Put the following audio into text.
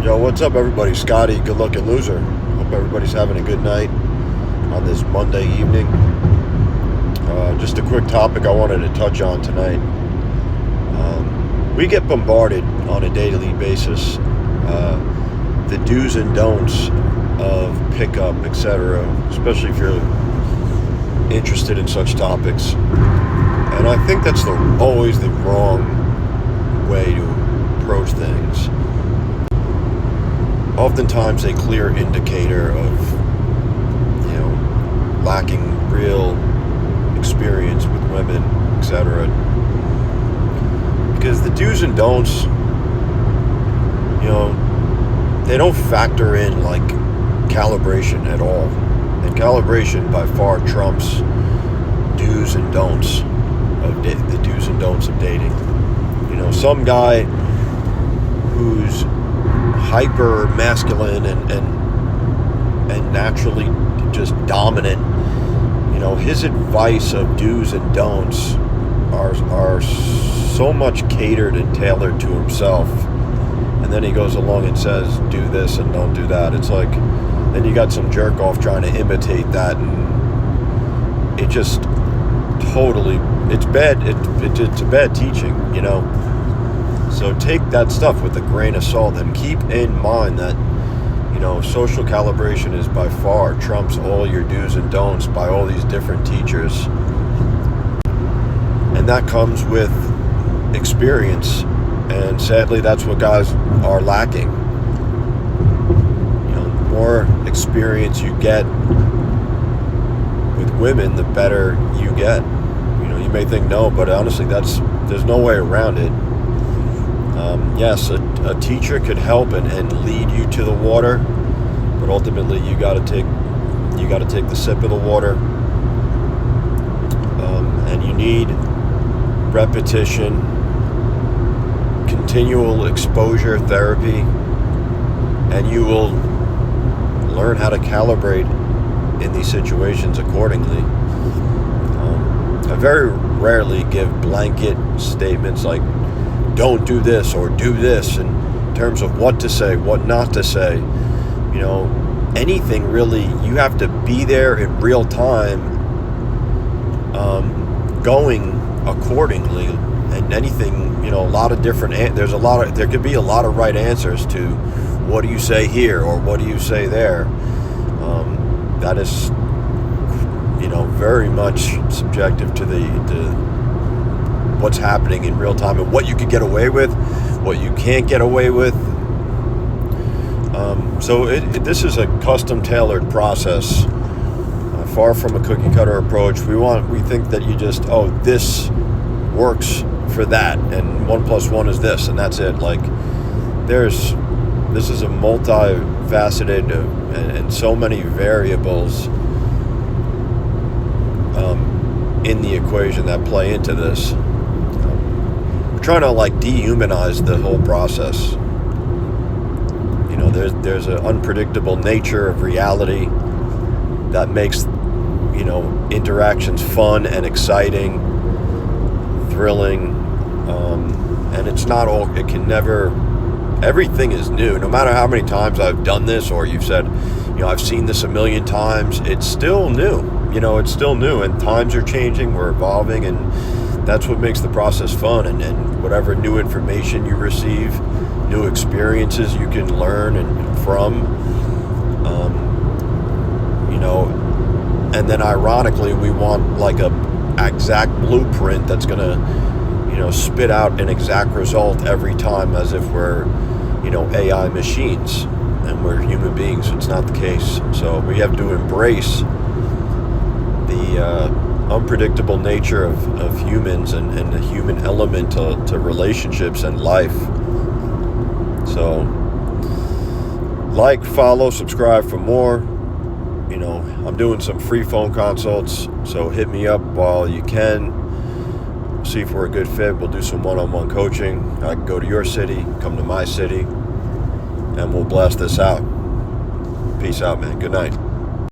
Yo, what's up, everybody? Scotty, good looking loser. Hope everybody's having a good night on this Monday evening. Just a quick topic I wanted to touch on tonight. We get bombarded on a daily basis, the do's and don'ts of pickup, etc., especially if you're interested in such topics. And I think that's always the wrong way to approach things. Oftentimes a clear indicator of, lacking real experience with women, etc. Because the do's and don'ts, they don't factor in like calibration at all. And calibration by far trumps do's and don'ts of the do's and don'ts of dating. Some guy who's hyper masculine and naturally just dominant, his advice of do's and don'ts are so much catered and tailored to himself, and then he goes along and says do this and don't do that. It's like then you got some jerk off trying to imitate that, and it just totally, it's bad. It's a bad teaching, So take that stuff with a grain of salt, and keep in mind that, social calibration is by far trumps all your do's and don'ts by all these different teachers. And that comes with experience. And sadly, that's what guys are lacking. The more experience you get with women, the better you get. You may think no, but honestly, there's no way around it. Yes, a teacher could help and lead you to the water, but ultimately you got to take the sip of the water, and you need repetition, continual exposure therapy, and you will learn how to calibrate in these situations accordingly. I very rarely give blanket statements like don't do this or do this in terms of what to say, what not to say. Anything really, you have to be there in real time, going accordingly. And anything, a lot of different, there could be a lot of right answers to what do you say here or what do you say there. That is, very much subjective to the what's happening in real time and what you could get away with, what you can't get away with. So this is a custom tailored process, far from a cookie cutter approach. We think that you just, this works for that, and 1 + 1 is this, and that's it. Like this is a multifaceted and so many variables in the equation that play into this. We're trying to dehumanize the whole process. There's an unpredictable nature of reality that makes interactions fun and exciting, thrilling, and it's not all. It can never. Everything is new. No matter how many times I've done this, or you've said, I've seen this a million times, it's still new. It's still new, and times are changing, we're evolving, and that's what makes the process fun. And whatever new information you receive, new experiences you can learn from, and then ironically, we want like a exact blueprint that's gonna, spit out an exact result every time, as if we're, AI machines and we're human beings. It's not the case. So we have to embrace the unpredictable nature of humans and the human element to relationships and life. So follow, subscribe for more. I'm doing some free phone consults, so hit me up while you can. See if we're a good fit. We'll do some one-on-one coaching. I can go to your city, come to my city, and we'll blast this out. Peace out, man. Good night.